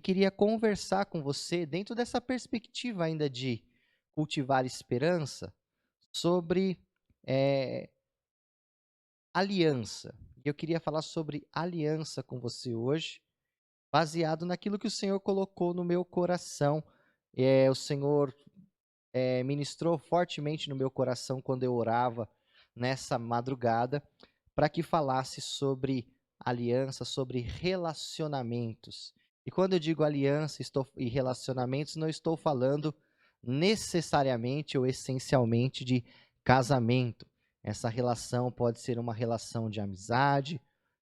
Queria conversar com você dentro dessa perspectiva ainda de cultivar esperança sobre eh, aliança. E eu queria falar sobre aliança com você hoje, baseado naquilo que o Senhor colocou no meu coração. O Senhor ministrou fortemente no meu coração quando eu orava nessa madrugada, para que falasse sobre aliança, sobre relacionamentos. E quando eu digo aliança e relacionamentos, não estou falando necessariamente ou essencialmente de casamento. Essa relação pode ser uma relação de amizade,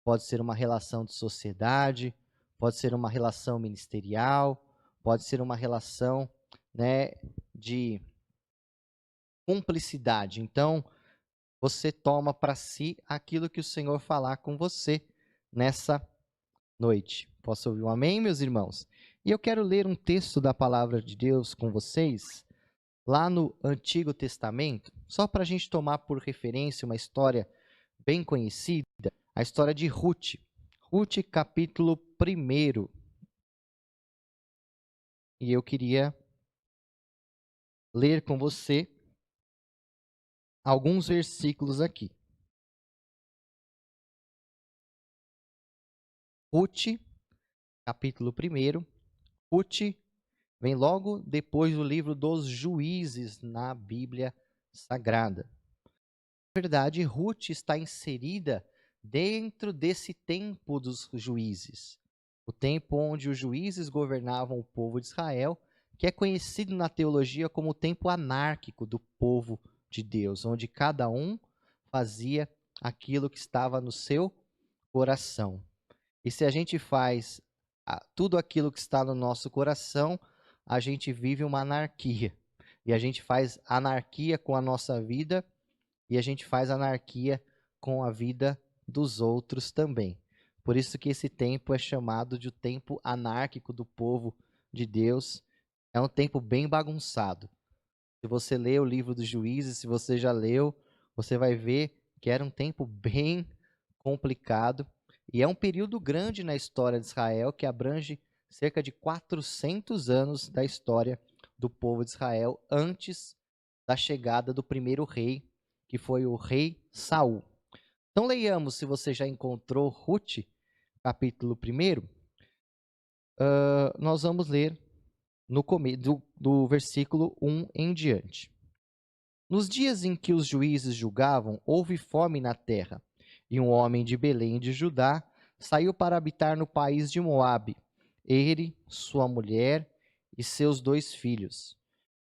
pode ser uma relação de sociedade, pode ser uma relação ministerial, pode ser uma relação, né, de cumplicidade. Então, você toma para si aquilo que o Senhor falar com você nessa noite. Posso ouvir um amém, meus irmãos? E eu quero ler um texto da palavra de Deus com vocês, lá no Antigo Testamento, só para a gente tomar por referência uma história bem conhecida, a história de Ruth. Ruth, capítulo 1. E eu queria ler com você alguns versículos aqui. Ruth, capítulo 1. Ruth vem logo depois do livro dos Juízes na Bíblia Sagrada. Na verdade, Ruth está inserida dentro desse tempo dos juízes, o tempo onde os juízes governavam o povo de Israel, que é conhecido na teologia como o tempo anárquico do povo de Deus, onde cada um fazia aquilo que estava no seu coração. E se a gente faz tudo aquilo que está no nosso coração, a gente vive uma anarquia. E a gente faz anarquia com a nossa vida e a gente faz anarquia com a vida dos outros também. Por isso que esse tempo é chamado de o tempo anárquico do povo de Deus. É um tempo bem bagunçado. Se você lê o livro dos Juízes, se você já leu, você vai ver que era um tempo bem complicado e é um período grande na história de Israel que abrange cerca de 400 anos da história do povo de Israel antes da chegada do primeiro rei, que foi o rei Saul. Então leiamos, se você já encontrou Ruth, capítulo 1, nós vamos ler no do versículo 1 em diante. Nos dias em que os juízes julgavam, houve fome na terra, e um homem de Belém de Judá saiu para habitar no país de Moabe, ele, sua mulher e seus 2 filhos.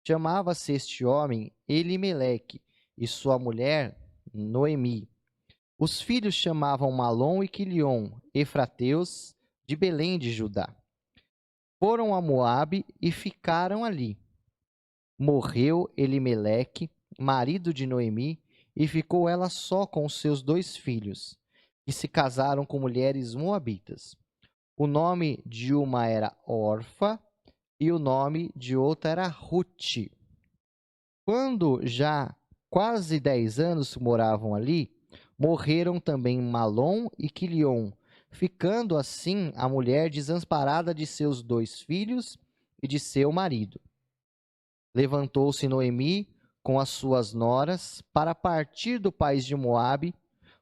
Chamava-se este homem Elimeleque, e sua mulher Noemi. Os filhos chamavam Malom e Quilion, efrateus de Belém de Judá. Foram a Moabe e ficaram ali. Morreu Elimeleque, marido de Noemi, e ficou ela só com os seus 2 filhos, que se casaram com mulheres moabitas. O nome de uma era Orfa e o nome de outra era Ruth. Quando já quase 10 anos moravam ali, morreram também Malom e Quilion, ficando assim a mulher desamparada de seus 2 filhos e de seu marido. Levantou-se Noemi com as suas noras para partir do país de Moabe,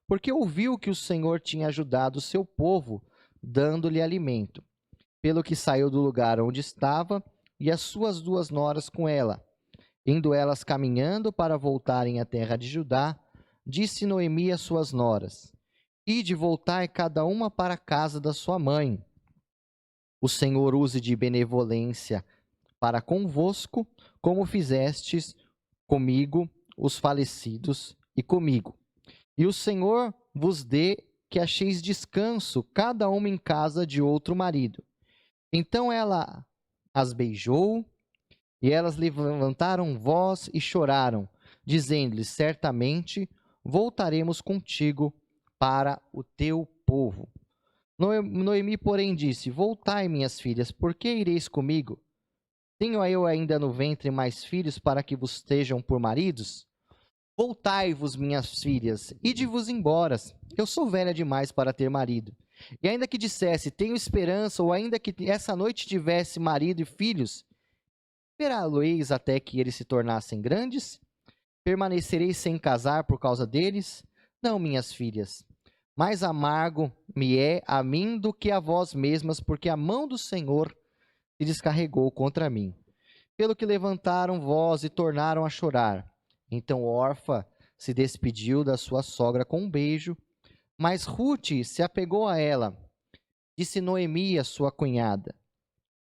porque ouviu que o Senhor tinha ajudado o seu povo, dando-lhe alimento. Pelo que saiu do lugar onde estava, e as suas 2 noras com ela. Indo elas caminhando para voltarem à terra de Judá, disse Noemi às suas noras: Ide, voltai cada uma para a casa da sua mãe. O Senhor use de benevolência para convosco, como fizestes comigo, os falecidos, e comigo. E o Senhor vos dê que acheis descanso, cada uma em casa de outro marido. Então ela as beijou, e elas levantaram voz e choraram, dizendo-lhes: Certamente voltaremos contigo para o teu povo. Noemi, porém, disse: Voltai, minhas filhas, por que ireis comigo? Tenho eu ainda no ventre mais filhos para que vos estejam por maridos? Voltai-vos, minhas filhas, ide-vos embora. Eu sou velha demais para ter marido. E ainda que dissesse, tenho esperança, ou ainda que essa noite tivesse marido e filhos, esperá-lo-eis até que eles se tornassem grandes? Permanecereis sem casar por causa deles? Não, minhas filhas. Mais amargo me é a mim do que a vós mesmas, porque a mão do Senhor se descarregou contra mim. Pelo que levantaram voz e tornaram a chorar. Então Orfa se despediu da sua sogra com um beijo, mas Rute se apegou a ela. Disse Noemi, a sua cunhada.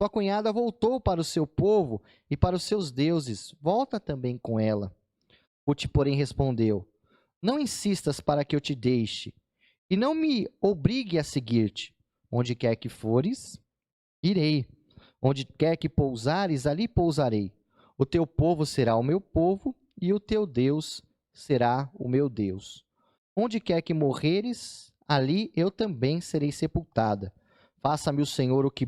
Sua cunhada voltou para o seu povo e para os seus deuses. Volta também com ela. Rute, porém, respondeu: Não insistas para que eu te deixe, e não me obrigue a seguir-te. Onde quer que fores, irei. Onde quer que pousares, ali pousarei. O teu povo será o meu povo, e o teu Deus será o meu Deus. Onde quer que morreres, ali eu também serei sepultada. Faça-me o Senhor o que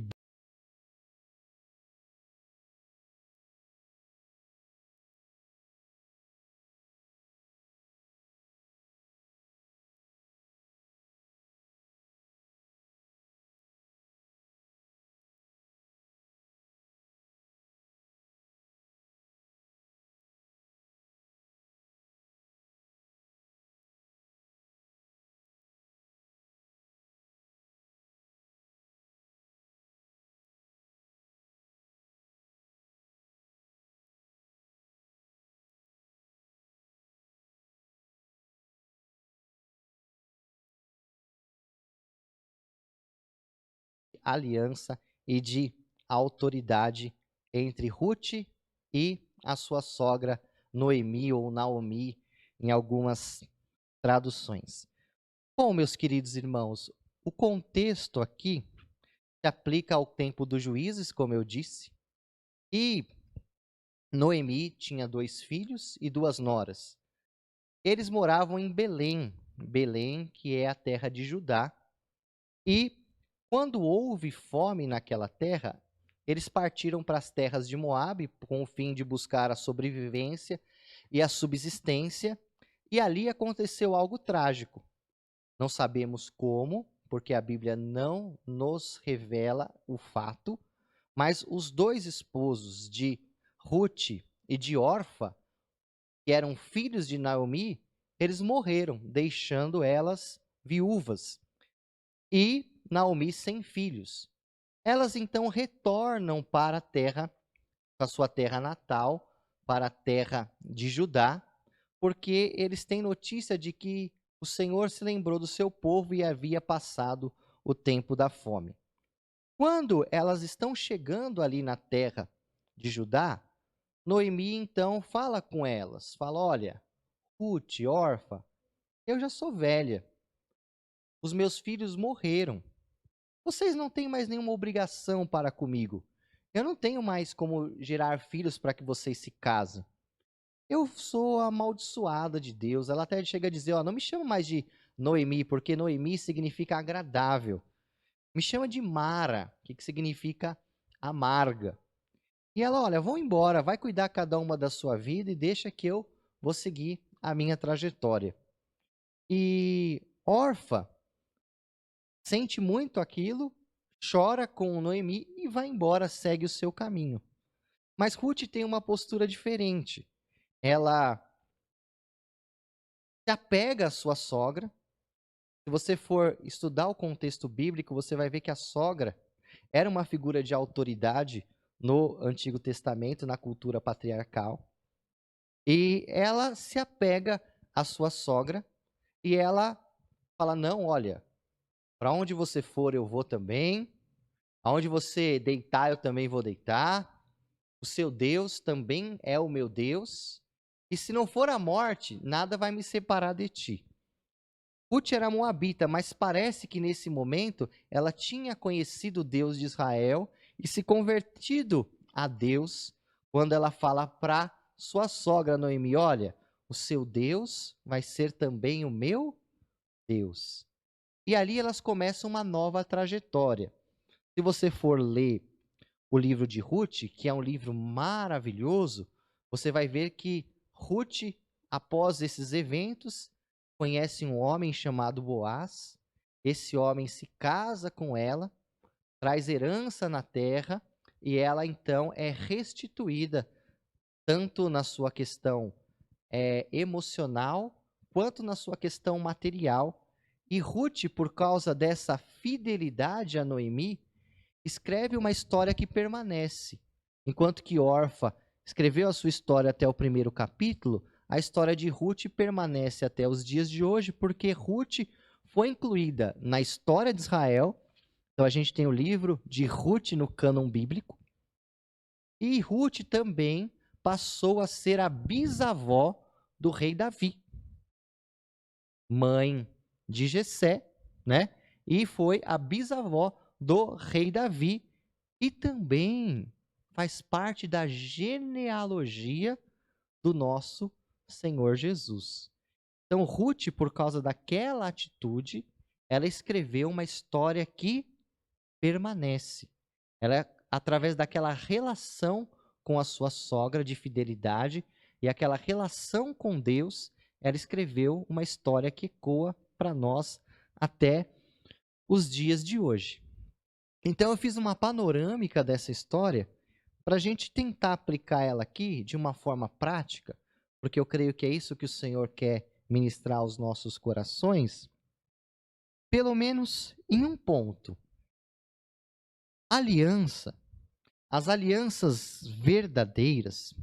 aliança e de autoridade entre Ruth e a sua sogra Noemi ou Naomi, em algumas traduções. Bom, meus queridos irmãos, o contexto aqui se aplica ao tempo dos juízes, como eu disse, e Noemi tinha 2 filhos e 2 noras. Eles moravam em Belém, Belém, que é a terra de Judá, e quando houve fome naquela terra, eles partiram para as terras de Moabe com o fim de buscar a sobrevivência e a subsistência, e ali aconteceu algo trágico. Não sabemos como, porque a Bíblia não nos revela o fato, mas os 2 esposos de Ruth e de Orfa, que eram filhos de Naomi, eles morreram, deixando elas viúvas e Naomi sem filhos. Elas então retornam para a terra, para a sua terra natal, para a terra de Judá, porque eles têm notícia de que o Senhor se lembrou do seu povo e havia passado o tempo da fome. Quando elas estão chegando ali na terra de Judá, Noemi então fala com elas, fala: olha, Ruth, Orfa, eu já sou velha, os meus filhos morreram, vocês não têm mais nenhuma obrigação para comigo, eu não tenho mais como gerar filhos para que vocês se casem. Eu sou amaldiçoada de Deus. Ela até chega a dizer, ó, não me chama mais de Noemi, porque Noemi significa agradável. Me chama de Mara, que significa amarga. E ela, olha, vão embora, vai cuidar cada uma da sua vida e deixa que eu vou seguir a minha trajetória. E Orfa sente muito aquilo, chora com Noemi e vai embora, segue o seu caminho. Mas Ruth tem uma postura diferente. Ela se apega à sua sogra. Se você for estudar o contexto bíblico, você vai ver que a sogra era uma figura de autoridade no Antigo Testamento, na cultura patriarcal. E ela se apega à sua sogra e ela fala: não, olha, para onde você for eu vou também, aonde você deitar eu também vou deitar, o seu Deus também é o meu Deus, e se não for a morte, nada vai me separar de ti. Ruth era moabita, mas parece que nesse momento ela tinha conhecido o Deus de Israel e se convertido a Deus quando ela fala para sua sogra Noemi: olha, o seu Deus vai ser também o meu Deus. E ali elas começam uma nova trajetória. Se você for ler o livro de Ruth, que é um livro maravilhoso, você vai ver que Ruth após esses eventos, conhece um homem chamado Boaz. Esse homem se casa com ela, traz herança na terra e ela então é restituída tanto na sua questão emocional quanto na sua questão material. E Ruth, por causa dessa fidelidade a Noemi, escreve uma história que permanece. Enquanto que Orfa escreveu a sua história até o primeiro capítulo, a história de Ruth permanece até os dias de hoje, porque Ruth foi incluída na história de Israel. Então a gente tem o livro de Ruth no cânon bíblico. E Ruth também passou a ser a bisavó do rei Davi, mãe de Jessé, né? E foi a bisavó do rei Davi e também faz parte da genealogia do nosso Senhor Jesus. Então, Ruth, por causa daquela atitude, ela escreveu uma história que permanece. Ela, através daquela relação com a sua sogra de fidelidade e aquela relação com Deus, ela escreveu uma história que ecoa para nós até os dias de hoje. Então, eu fiz uma panorâmica dessa história para a gente tentar aplicar ela aqui de uma forma prática, porque eu creio que é isso que o Senhor quer ministrar aos nossos corações, pelo menos em um ponto. Aliança, as alianças verdadeiras,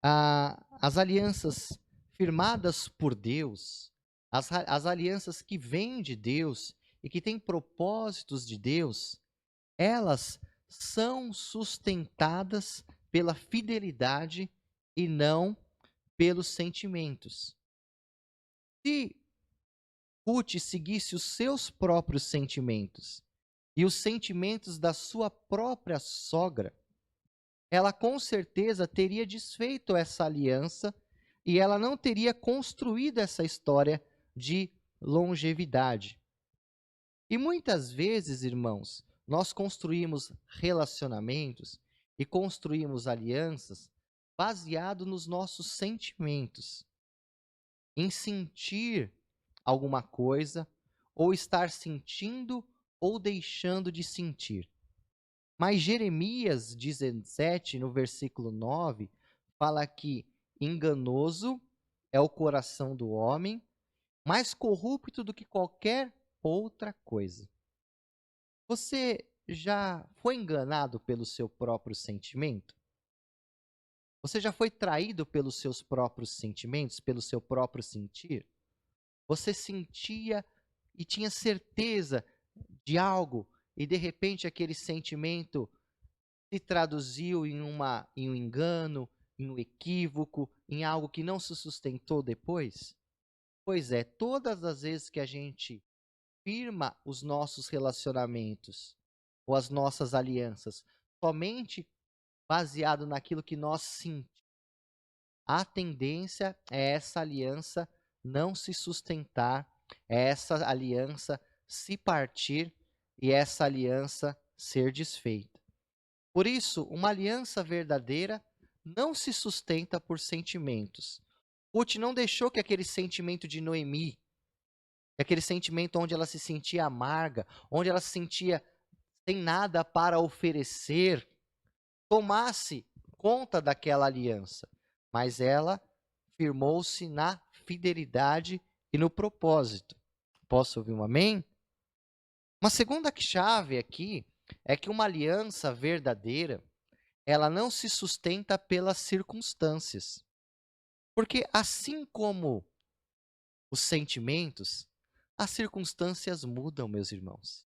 as alianças firmadas por Deus, as alianças que vêm de Deus e que têm propósitos de Deus, elas são sustentadas pela fidelidade e não pelos sentimentos. Se Ruth seguisse os seus próprios sentimentos e os sentimentos da sua própria sogra, ela com certeza teria desfeito essa aliança e ela não teria construído essa história de longevidade. E muitas vezes, irmãos, nós construímos relacionamentos e construímos alianças baseado nos nossos sentimentos, em sentir alguma coisa, ou estar sentindo ou deixando de sentir. Mas Jeremias 17, no versículo 9, fala que enganoso é o coração do homem, mais corrupto do que qualquer outra coisa. Você já foi enganado pelo seu próprio sentimento? Você já foi traído pelos seus próprios sentimentos, pelo seu próprio sentir? Você sentia e tinha certeza de algo e de repente aquele sentimento se traduziu em um engano, em um equívoco, em algo que não se sustentou depois? Pois é, todas as vezes que a gente firma os nossos relacionamentos ou as nossas alianças somente baseado naquilo que nós sentimos, a tendência é essa aliança não se sustentar, é essa aliança se partir e essa aliança ser desfeita. Por isso, uma aliança verdadeira não se sustenta por sentimentos. Ruth não deixou que aquele sentimento de Noemi, aquele sentimento onde ela se sentia amarga, onde ela se sentia sem nada para oferecer, tomasse conta daquela aliança. Mas ela firmou-se na fidelidade e no propósito. Posso ouvir um amém? Uma segunda chave aqui é que uma aliança verdadeira, ela não se sustenta pelas circunstâncias. Porque assim como os sentimentos, as circunstâncias mudam, meus irmãos.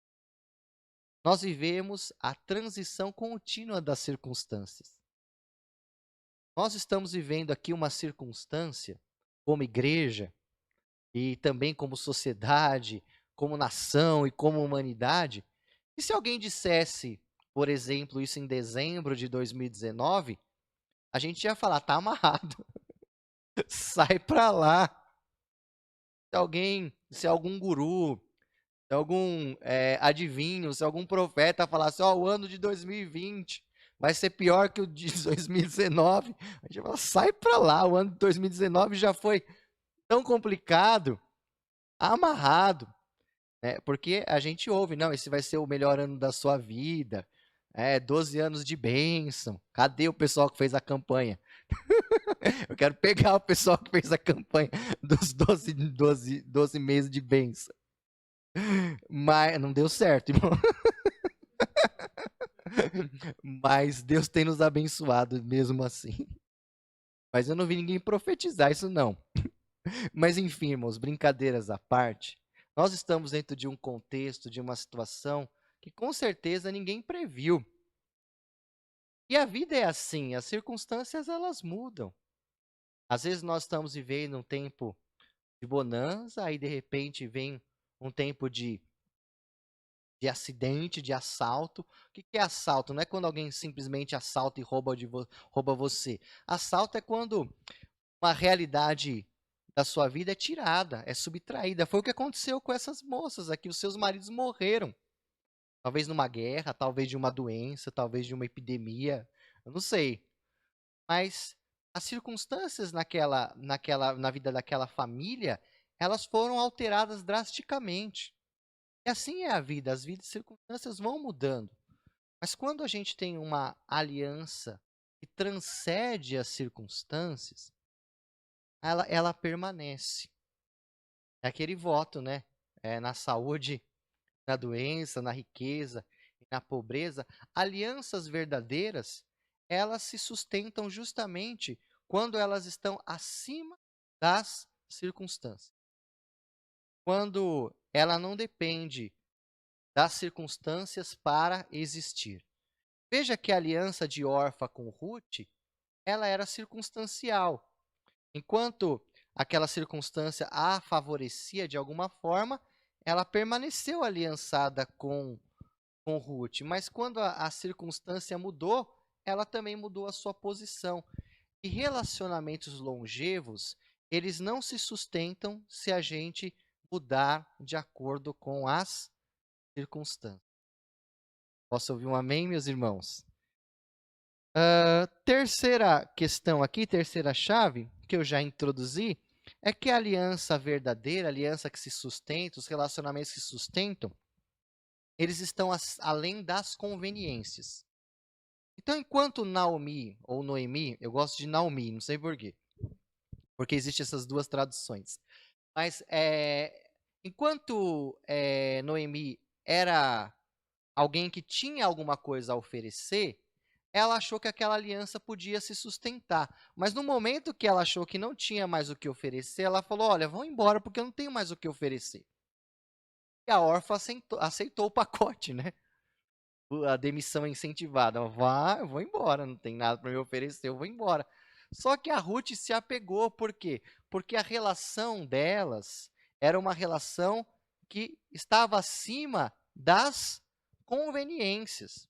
Nós vivemos a transição contínua das circunstâncias. Nós estamos vivendo aqui uma circunstância, como igreja, e também como sociedade, como nação e como humanidade. E se alguém dissesse, por exemplo, isso em dezembro de 2019, a gente ia falar, tá amarrado, sai pra lá. Se algum guru, se algum adivinho, se algum profeta falasse, o ano de 2020 vai ser pior que o de 2019. A gente fala, sai pra lá, o ano de 2019 já foi tão complicado, amarrado, né? Porque a gente ouve, não, esse vai ser o melhor ano da sua vida, 12 anos de bênção. Cadê o pessoal que fez a campanha? Eu quero pegar o pessoal que fez a campanha dos 12 meses de bênção. Mas não deu certo, irmão. Mas Deus tem nos abençoado mesmo assim. Mas eu não vi ninguém profetizar isso, não. Mas enfim, irmãos, brincadeiras à parte, nós estamos dentro de um contexto, de uma situação que com certeza ninguém previu. E a vida é assim, as circunstâncias elas mudam. Às vezes nós estamos vivendo um tempo de bonança, aí de repente vem um tempo de acidente, de assalto. O que é assalto? Não é quando alguém simplesmente assalta e rouba você. Assalto é quando uma realidade da sua vida é tirada, é subtraída. Foi o que aconteceu com essas moças aqui. Os seus maridos morreram. Talvez numa guerra, talvez de uma doença, talvez de uma epidemia. Eu não sei. Mas as circunstâncias na vida daquela família, elas foram alteradas drasticamente. E assim é a vida. As vidas e circunstâncias vão mudando. Mas quando a gente tem uma aliança que transcende as circunstâncias, ela permanece. É aquele voto, né? Na saúde, na doença, na riqueza e na pobreza. Alianças verdadeiras, elas se sustentam justamente quando elas estão acima das circunstâncias. Quando ela não depende das circunstâncias para existir. Veja que a aliança de Orfa com Ruth, ela era circunstancial. Enquanto aquela circunstância a favorecia de alguma forma, ela permaneceu aliançada com Ruth. Mas quando a circunstância mudou, ela também mudou a sua posição. E relacionamentos longevos, eles não se sustentam se a gente mudar de acordo com as circunstâncias. Posso ouvir um amém, meus irmãos? Terceira questão aqui, terceira chave, que eu já introduzi, é que a aliança verdadeira, a aliança que se sustenta, os relacionamentos que se sustentam, eles estão além das conveniências. Então, enquanto Naomi ou Noemi, eu gosto de Naomi, não sei por quê, porque existem essas duas traduções. Mas enquanto Noemi era alguém que tinha alguma coisa a oferecer, ela achou que aquela aliança podia se sustentar. Mas no momento que ela achou que não tinha mais o que oferecer, ela falou: olha, vão embora porque eu não tenho mais o que oferecer. E a órfã aceitou o pacote, né? A demissão incentivada. Vá, eu vou embora, não tem nada para me oferecer, eu vou embora. Só que a Ruth se apegou, por quê? Porque a relação delas era uma relação que estava acima das conveniências.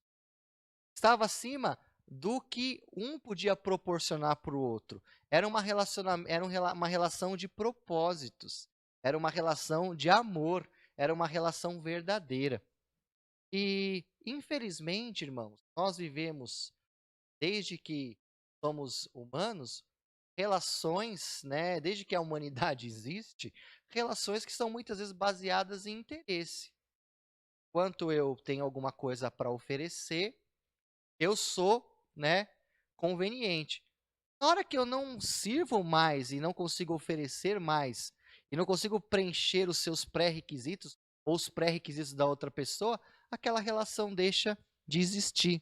Estava acima do que um podia proporcionar para o outro. Era uma relação de propósitos. Era uma relação de amor. Era uma relação verdadeira. E, infelizmente, irmãos, nós vivemos, desde que somos humanos, relações, né, desde que a humanidade existe, relações que são muitas vezes baseadas em interesse. Quanto eu tenho alguma coisa para oferecer, eu sou, né, conveniente. Na hora que eu não sirvo mais e não consigo oferecer mais, e não consigo preencher os seus pré-requisitos ou os pré-requisitos da outra pessoa, aquela relação deixa de existir.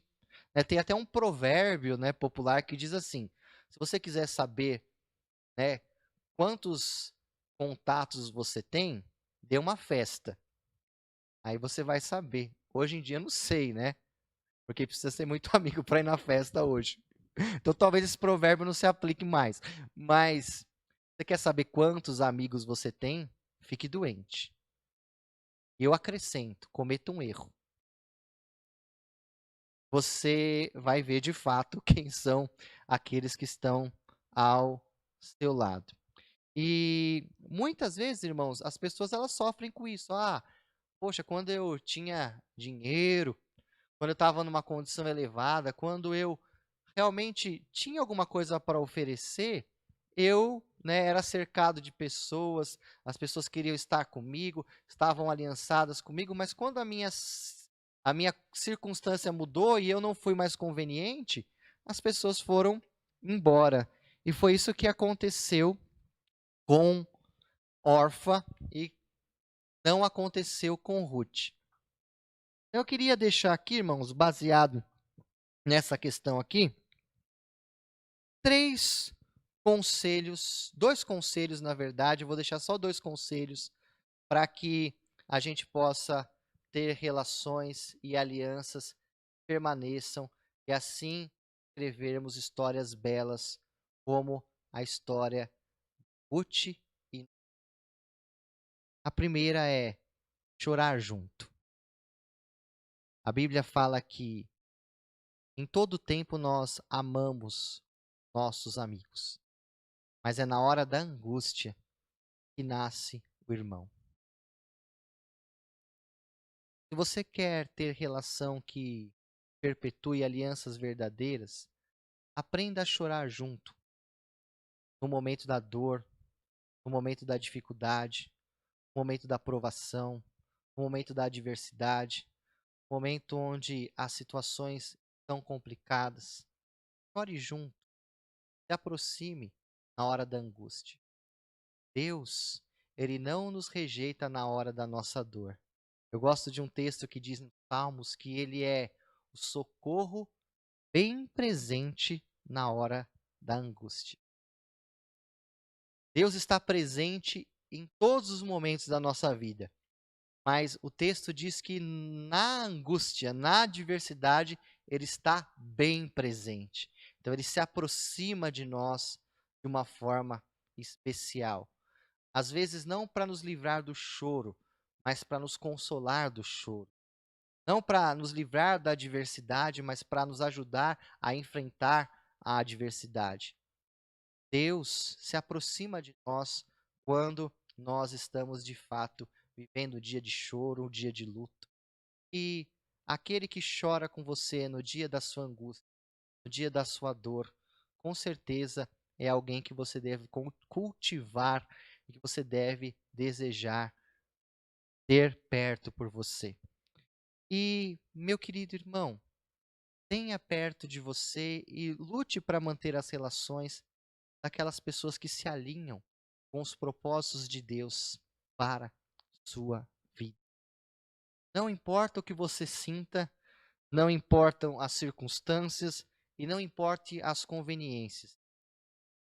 Né? Tem até um provérbio, né, popular que diz assim: se você quiser saber, né, quantos contatos você tem, dê uma festa. Aí você vai saber. Hoje em dia eu não sei, né? Porque precisa ser muito amigo para ir na festa hoje. Então talvez esse provérbio não se aplique mais. Mas você quer saber quantos amigos você tem? Fique doente. Eu acrescento, cometa um erro. Você vai ver de fato quem são aqueles que estão ao seu lado. E muitas vezes, irmãos, as pessoas elas sofrem com isso. Ah, poxa, quando eu tinha dinheiro, quando eu estava numa condição elevada, quando eu realmente tinha alguma coisa para oferecer, eu, né, era cercado de pessoas, as pessoas queriam estar comigo, estavam aliançadas comigo, mas quando a minha circunstância mudou e eu não fui mais conveniente, as pessoas foram embora. E foi isso que aconteceu com Orfa e não aconteceu com Ruth. Eu queria deixar aqui, irmãos, baseado nessa questão aqui, três conselhos, dois conselhos, na verdade, eu vou deixar só dois conselhos para que a gente possa ter relações e alianças que permaneçam e assim escrevermos histórias belas como a história Ruth e a primeira é chorar junto. A Bíblia fala que em todo tempo nós amamos nossos amigos, mas é na hora da angústia que nasce o irmão. Se você quer ter relação que perpetue alianças verdadeiras, aprenda a chorar junto, no momento da dor, no momento da dificuldade, no momento da provação, no momento da adversidade, no momento onde as situações são complicadas. Chore junto, se aproxime na hora da angústia. Deus, Ele não nos rejeita na hora da nossa dor. Eu gosto de um texto que diz em Salmos que Ele é o socorro bem presente na hora da angústia. Deus está presente em todos os momentos da nossa vida, mas o texto diz que na angústia, na adversidade, Ele está bem presente. Então, Ele se aproxima de nós de uma forma especial. Às vezes, não para nos livrar do choro, mas para nos consolar do choro. Não para nos livrar da adversidade, mas para nos ajudar a enfrentar a adversidade. Deus se aproxima de nós quando nós estamos de fato vivendo um dia de choro, um dia de luto. E aquele que chora com você no dia da sua angústia, no dia da sua dor, com certeza é alguém que você deve cultivar e que você deve desejar ter perto por você. E, meu querido irmão, tenha perto de você e lute para manter as relações daquelas pessoas que se alinham com os propósitos de Deus para sua vida. Não importa o que você sinta, não importam as circunstâncias e não importe as conveniências.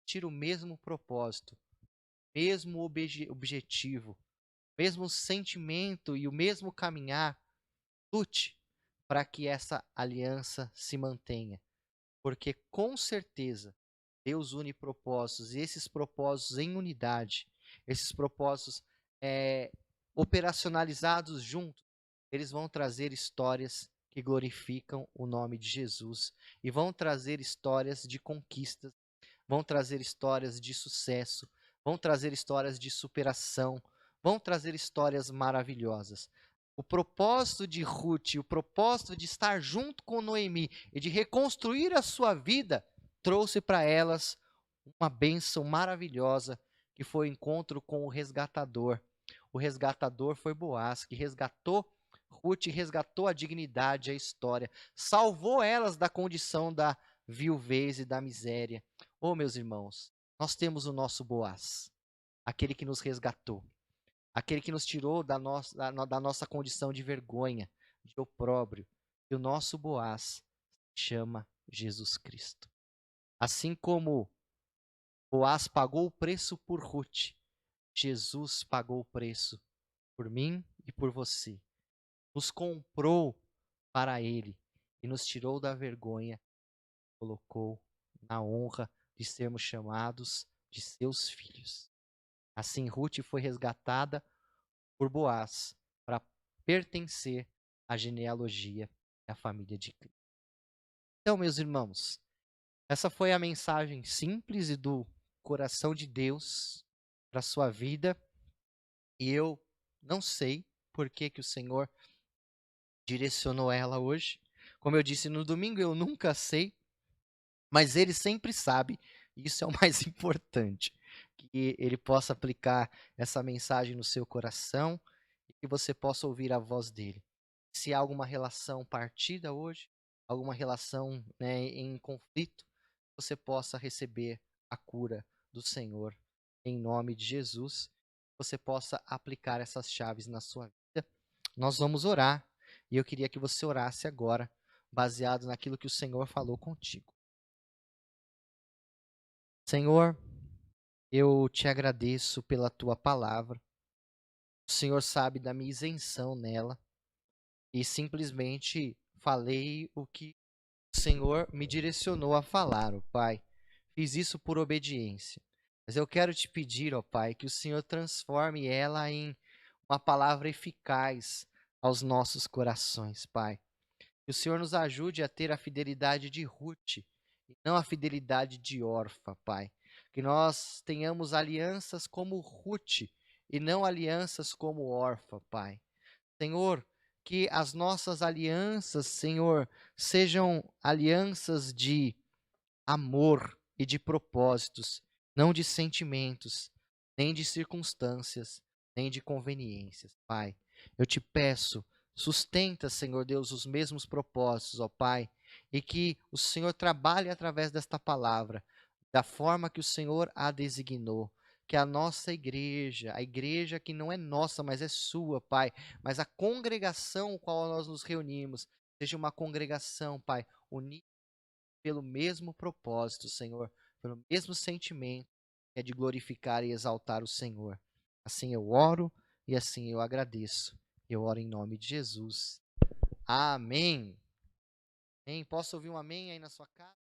Tira o mesmo propósito, mesmo objetivo, mesmo sentimento e o mesmo caminhar. Lute para que essa aliança se mantenha, porque com certeza Deus une propósitos e esses propósitos em unidade, esses propósitos é, operacionalizados juntos, eles vão trazer histórias que glorificam o nome de Jesus e vão trazer histórias de conquistas, vão trazer histórias de sucesso, vão trazer histórias de superação, vão trazer histórias maravilhosas. O propósito de Ruth, o propósito de estar junto com Noemi e de reconstruir a sua vida, trouxe para elas uma bênção maravilhosa, que foi o encontro com o resgatador. O resgatador foi Boaz, que resgatou Ruth, resgatou a dignidade, a história, salvou elas da condição da viuvez e da miséria. Oh, meus irmãos, nós temos o nosso Boaz, aquele que nos resgatou, aquele que nos tirou da nossa condição de vergonha, de opróbrio. E o nosso Boaz chama Jesus Cristo. Assim como Boaz pagou o preço por Ruth, Jesus pagou o preço por mim e por você. Nos comprou para Ele e nos tirou da vergonha, colocou na honra de sermos chamados de seus filhos. Assim, Ruth foi resgatada por Boaz para pertencer à genealogia da família de Cristo. Então, meus irmãos, essa foi a mensagem simples e do coração de Deus para a sua vida. E eu não sei por que o Senhor direcionou ela hoje, Como eu disse no domingo, eu nunca sei, mas ele sempre sabe, e isso é o mais importante, que ele possa aplicar essa mensagem no seu coração e que você possa ouvir a voz dele. Se há alguma relação partida hoje, alguma relação, né, em conflito, você possa receber a cura do Senhor em nome de Jesus, você possa aplicar essas chaves na sua vida. Nós vamos orar e eu queria que você orasse agora, baseado naquilo que o Senhor falou contigo. Senhor, eu te agradeço pela tua palavra. O Senhor sabe da minha isenção nela e simplesmente falei o que o Senhor me direcionou a falar, ó Pai. Fiz isso por obediência. Mas eu quero te pedir, ó Pai, que o Senhor transforme ela em uma palavra eficaz aos nossos corações, Pai. Que o Senhor nos ajude a ter a fidelidade de Ruth e não a fidelidade de Orfa, Pai. Que nós tenhamos alianças como Ruth e não alianças como Orfa, Pai. Senhor, que as nossas alianças, Senhor, sejam alianças de amor e de propósitos, não de sentimentos, nem de circunstâncias, nem de conveniências. Pai, eu te peço, sustenta, Senhor Deus, os mesmos propósitos, ó Pai, e que o Senhor trabalhe através desta palavra, da forma que o Senhor a designou. Que a nossa igreja, a igreja que não é nossa, mas é sua, Pai, mas a congregação com qual nós nos reunimos, seja uma congregação, Pai, unida pelo mesmo propósito, Senhor, pelo mesmo sentimento, que é de glorificar e exaltar o Senhor. Assim eu oro e assim eu agradeço. Eu oro em nome de Jesus. Amém. Amém. Posso ouvir um amém aí na sua casa?